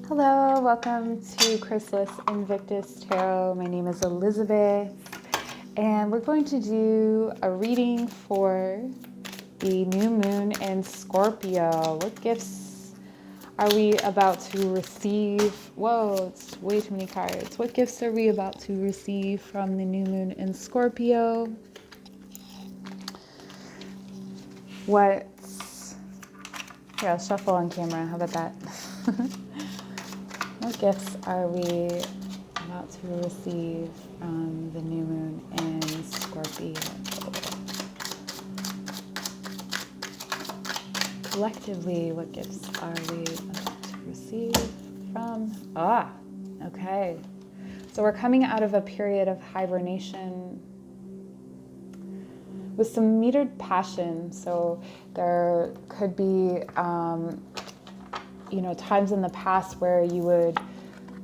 Hello, welcome to Chrysalis Invictus Tarot. My name is Elizabeth, and we're going to do a reading for the new moon in Scorpio. What gifts are we about to receive? Whoa, it's way too many cards. What gifts are we about to receive from the new moon in Scorpio? Here, I'll shuffle on camera. How about that? What gifts are we about to receive from the new moon in Scorpio? Collectively, what gifts are we about to receive from? Okay. So we're coming out of a period of hibernation with some metered passion. So there could be times in the past where you would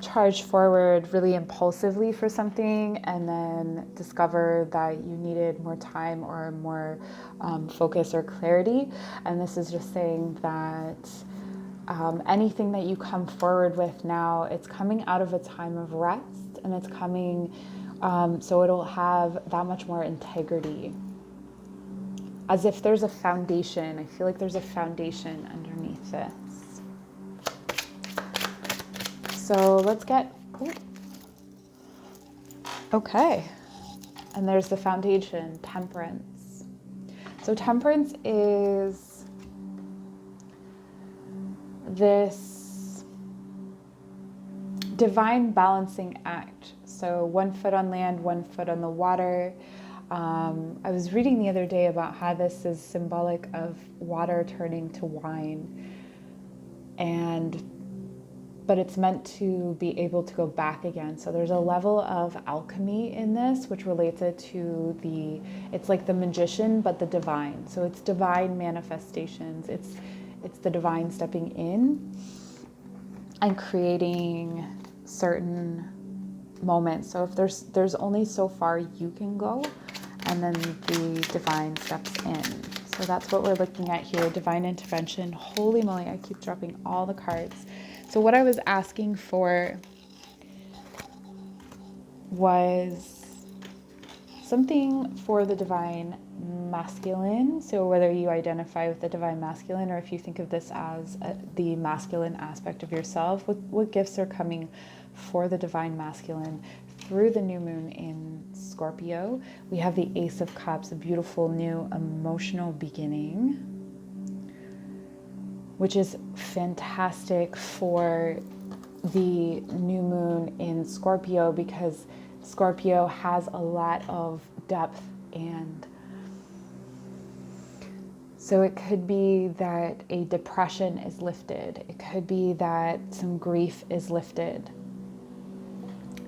charge forward really impulsively for something and then discover that you needed more time or more focus or clarity. And this is just saying that anything that you come forward with now, it's coming out of a time of rest, and it's coming so it'll have that much more integrity. As if there's a foundation. I feel like there's a foundation underneath this. So let's get, okay. And there's the foundation, temperance. So temperance is this divine balancing act. So 1 foot on land, 1 foot on the water. I was reading the other day about how this is symbolic of water turning to wine. But it's meant to be able to go back again. So there's a level of alchemy in this, which relates it to it's like the magician, but the divine. So it's divine manifestations. It's the divine stepping in and creating certain moments. So if there's only so far you can go, and then the divine steps in. So that's what we're looking at here, divine intervention. Holy moly, I keep dropping all the cards. So what I was asking for was something for the divine masculine. So whether you identify with the divine masculine or if you think of this as the masculine aspect of yourself, what gifts are coming for the divine masculine through the new moon in Scorpio? We have the Ace of Cups, a beautiful new emotional beginning, which is fantastic for the new moon in Scorpio because Scorpio has a lot of depth, and so it could be that a depression is lifted. It could be that some grief is lifted.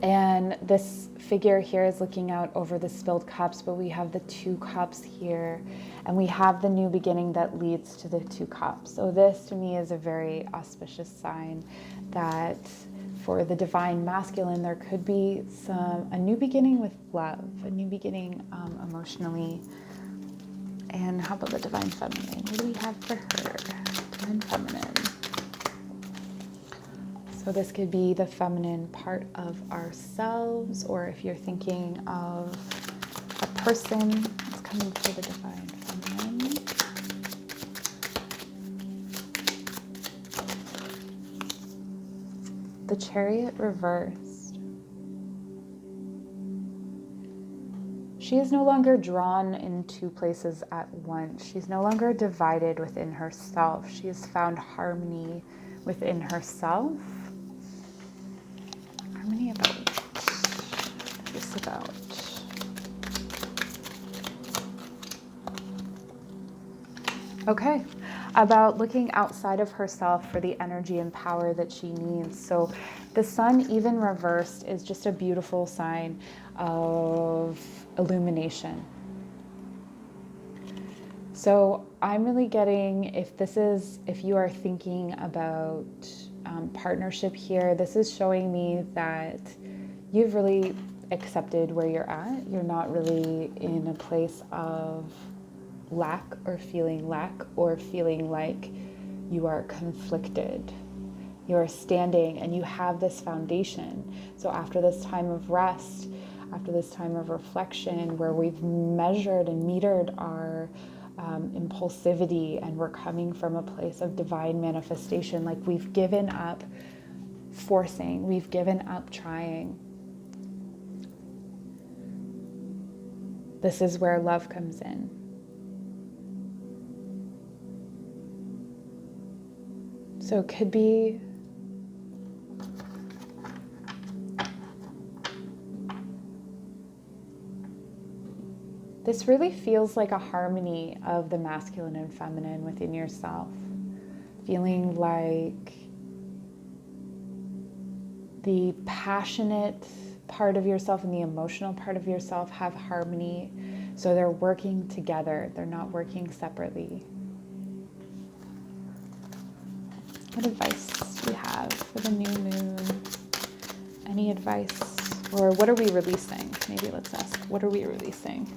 And this figure here is looking out over the spilled cups, but we have the 2 cups here, and we have the new beginning that leads to the 2 cups. So this to me is a very auspicious sign that for the divine masculine, there could be a new beginning with love, a new beginning emotionally. And how about the divine feminine? What do we have for her? Divine feminine. So this could be the feminine part of ourselves, or if you're thinking of a person that's coming for the divine feminine. The Chariot reversed. She is no longer drawn in 2 places at once. She's no longer divided within herself. She has found harmony within herself. Harmony about this about. Okay, about looking outside of herself for the energy and power that she needs. So the sun, even reversed, is just a beautiful sign of illumination. So I'm really getting, if you are thinking about partnership here, this is showing me that you've really accepted where you're at. You're not really in a place of lack or feeling like you are conflicted. You're standing and you have this foundation. So after this time of rest, after this time of reflection, where we've measured and metered our impulsivity, and we're coming from a place of divine manifestation, like we've given up forcing, we've given up trying. This is where love comes in. So it could be this really feels like a harmony of the masculine and feminine within yourself. Feeling like the passionate part of yourself and the emotional part of yourself have harmony. So they're working together. They're not working separately. What advice do you have for the new moon? Any advice? Or what are we releasing? Maybe let's ask, what are we releasing?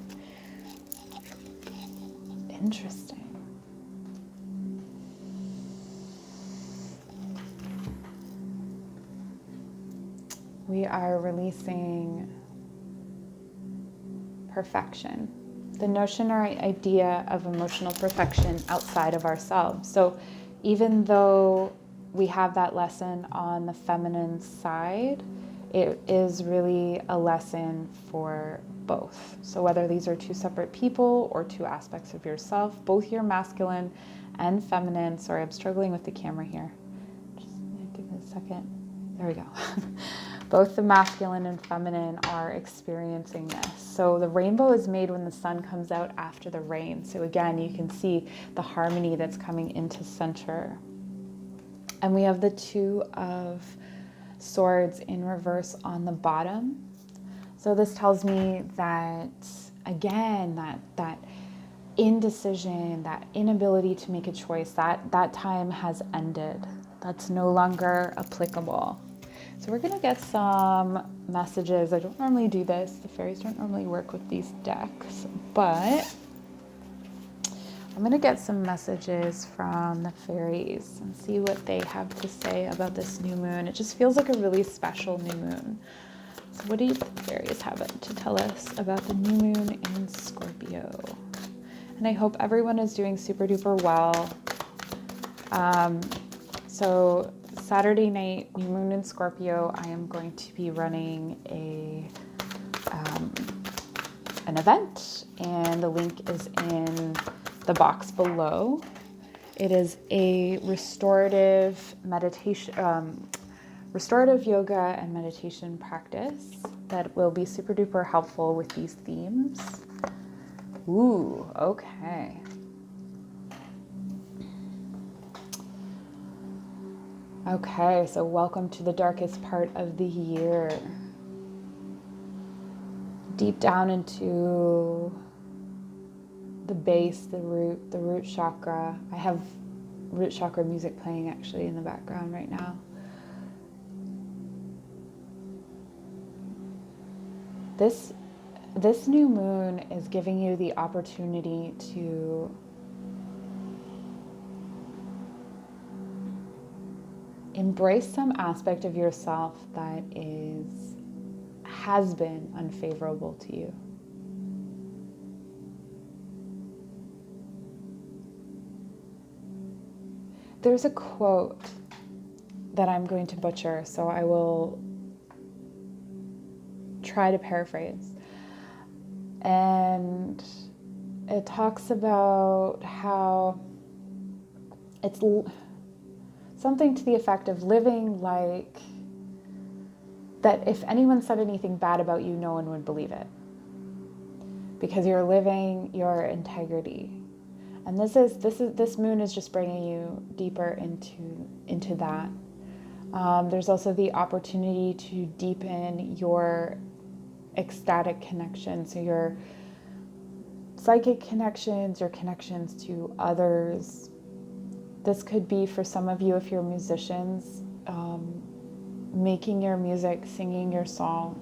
Interesting. We are releasing perfection, the notion or idea of emotional perfection outside of ourselves. So even though we have that lesson on the feminine side, it is really a lesson for both. So whether these are two separate people or two aspects of yourself, both your masculine and feminine. Sorry, I'm struggling with the camera here. Just give it a second. There we go. Both the masculine and feminine are experiencing this. So the rainbow is made when the sun comes out after the rain. So again, you can see the harmony that's coming into center. And we have the Two of Swords in reverse on the bottom. So this tells me that, again, that indecision, that inability to make a choice, that time has ended. That's no longer applicable. So we're going to get some messages. I don't normally do this. The fairies don't normally work with these decks, but I'm going to get some messages from the fairies and see what they have to say about this new moon. It just feels like a really special new moon. So what do the fairies have to tell us about the new moon in Scorpio? And I hope everyone is doing super duper well. So Saturday night, new moon in Scorpio, I am going to be running an event, and the link is in the box below. It is a restorative meditation, restorative yoga and meditation practice that will be super duper helpful with these themes. Ooh, okay. Okay, so welcome to the darkest part of the year. Deep down into the base, the root chakra. I have root chakra music playing actually in the background right now. This new moon is giving you the opportunity to embrace some aspect of yourself that has been unfavorable to you. There's a quote that I'm going to butcher, so I will try to paraphrase. And it talks about how it's something to the effect of living like that if anyone said anything bad about you, no one would believe it. Because you're living your integrity. And this moon is just bringing you deeper into that. There's also the opportunity to deepen your ecstatic connections, so your psychic connections, your connections to others. This could be for some of you, if you're musicians, making your music, singing your song.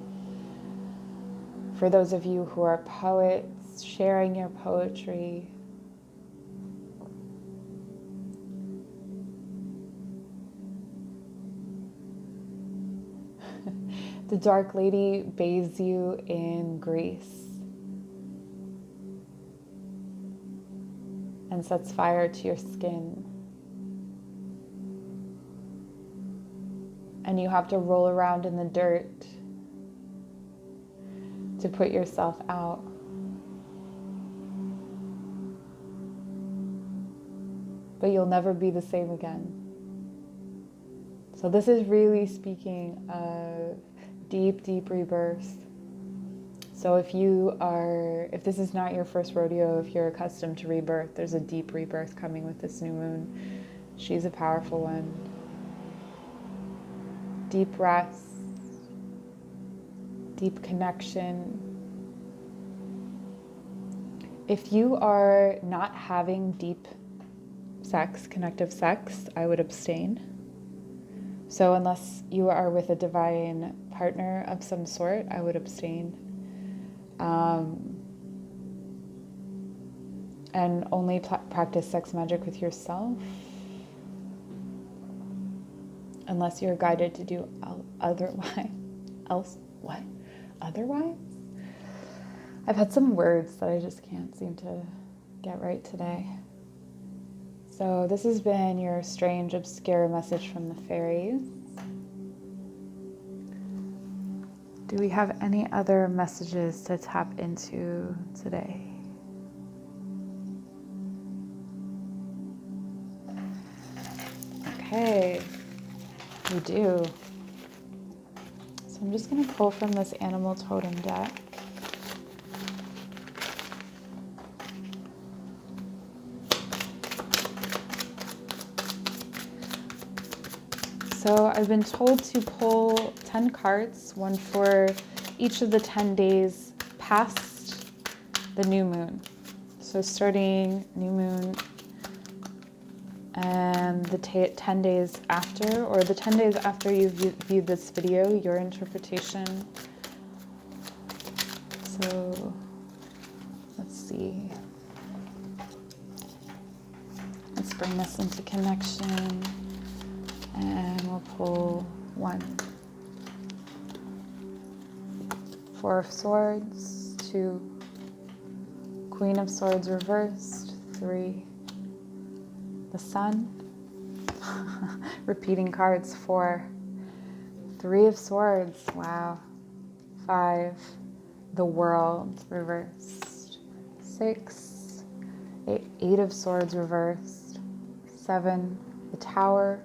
For those of you who are poets, sharing your poetry. The Dark Lady bathes you in grace and sets fire to your skin. And you have to roll around in the dirt to put yourself out. But you'll never be the same again. So this is really speaking of deep, deep rebirth. So if this is not your first rodeo, if you're accustomed to rebirth, there's a deep rebirth coming with this new moon. She's a powerful one. Deep rest, deep connection. If you are not having deep sex, connective sex, I would abstain. So unless you are with a divine partner of some sort, I would abstain. And only practice sex magic with yourself, unless you're guided to do otherwise. Otherwise? I've had some words that I just can't seem to get right today. So this has been your strange, obscure message from the fairies. Do we have any other messages to tap into today? Okay, we do. So I'm just going to pull from this animal totem deck. So I've been told to pull 10 cards, one for each of the 10 days past the new moon. So starting new moon and the 10 days after, or the 10 days after you viewed this video, your interpretation. So let's see. Let's bring this into connection. And we'll pull 1. 4 of Swords, 2. Queen of Swords reversed, 3. The Sun. Repeating cards, 4. 3 of Swords, wow. 5. The World reversed, 6. 8 of Swords reversed, 7. The Tower.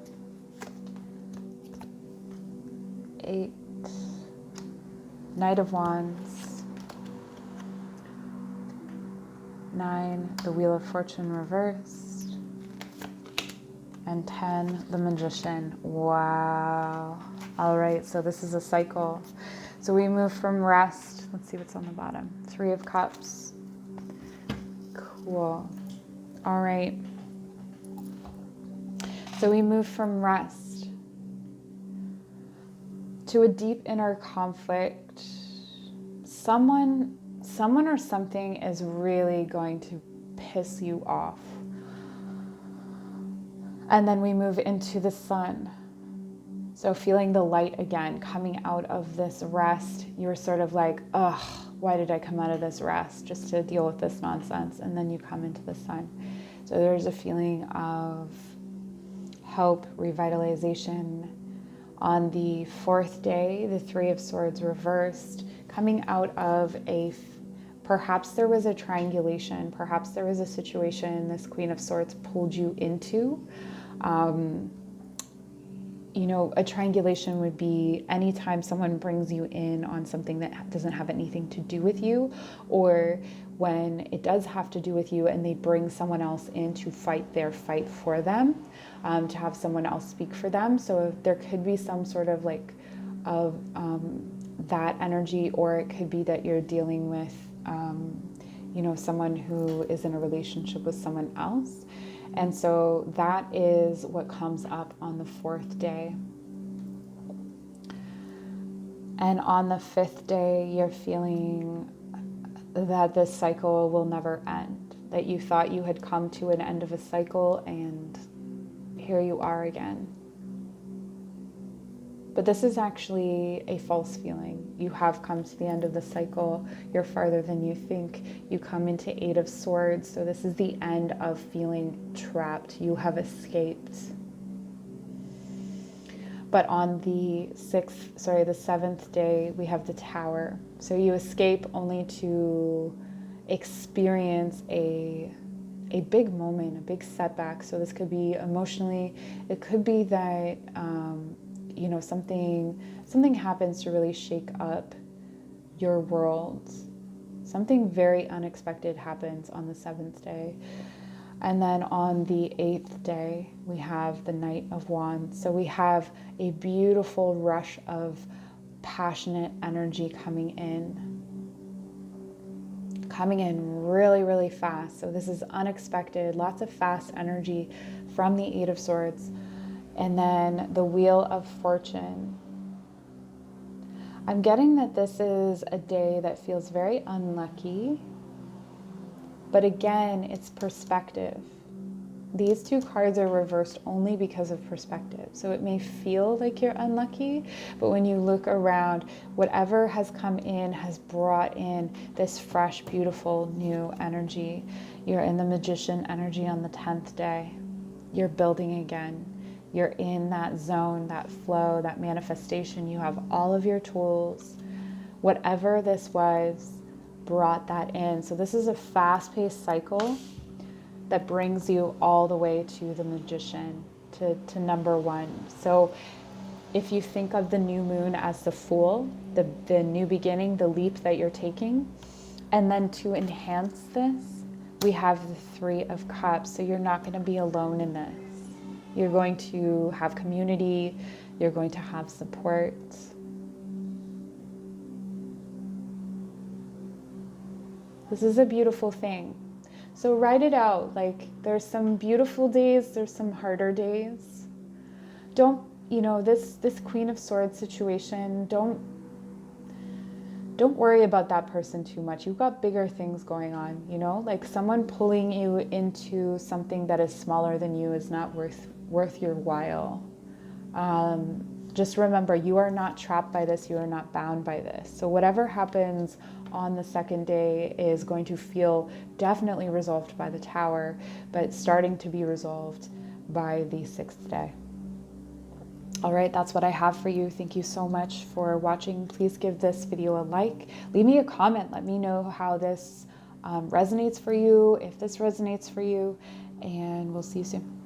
8, Knight of Wands, 9, the Wheel of Fortune reversed, and 10, the Magician. Wow. All right, so this is a cycle. So we move from rest. Let's see what's on the bottom. 3 of Cups. Cool. All right. So we move from rest to a deep inner conflict. Someone or something is really going to piss you off. And then we move into the Sun. So feeling the light again, coming out of this rest, you're sort of like, ugh, why did I come out of this rest? Just to deal with this nonsense. And then you come into the Sun. So there's a feeling of hope, revitalization. On the 4th day, the 3 of Swords reversed, coming out of perhaps there was a triangulation, perhaps there was a situation this Queen of Swords pulled you into. A triangulation would be anytime someone brings you in on something that doesn't have anything to do with you, or when it does have to do with you and they bring someone else in to fight their fight for them, to have someone else speak for them. So there could be some sort of that energy, or it could be that you're dealing with, someone who is in a relationship with someone else. And so that is what comes up on the 4th day. And on the 5th day, you're feeling that this cycle will never end, that you thought you had come to an end of a cycle, and here you are again. But this is actually a false feeling. You have come to the end of the cycle. You're farther than you think. You come into Eight of Swords. So this is the end of feeling trapped. You have escaped. But on the seventh day, we have the Tower. So you escape only to experience a big moment, a big setback. So this could be emotionally, it could be that, you know, something happens to really shake up your world. Something very unexpected happens on the seventh day. And then on the eighth day, we have the Knight of Wands. So we have a beautiful rush of passionate energy coming in really, really fast. So this is unexpected, lots of fast energy from the Eight of Swords. And then the Wheel of Fortune. I'm getting that this is a day that feels very unlucky. But again, it's perspective. These two cards are reversed only because of perspective. So it may feel like you're unlucky, but when you look around, whatever has come in has brought in this fresh, beautiful, new energy. You're in the Magician energy on the 10th day. You're building again. You're in that zone, that flow, that manifestation. You have all of your tools. Whatever this was, brought that in. So this is a fast-paced cycle that brings you all the way to the Magician, to number one. So if you think of the new moon as the Fool, the new beginning, the leap that you're taking, and then to enhance this, we have the Three of Cups. So you're not going to be alone in this. You're going to have community. You're going to have support. This is a beautiful thing. So write it out. Like, there's some beautiful days, there's some harder days. Don't, you know, this Queen of Swords situation, don't worry about that person too much. You've got bigger things going on, you know? Like, someone pulling you into something that is smaller than you is not worth your while. Just remember, you are not trapped by this. You are not bound by this. So whatever happens on the second day is going to feel definitely resolved by the Tower, but starting to be resolved by the 6th day. All right, that's what I have for you. Thank you so much for watching. Please give this video a like. Leave me a comment. Let me know how this resonates for you, if this resonates for you, and we'll see you soon.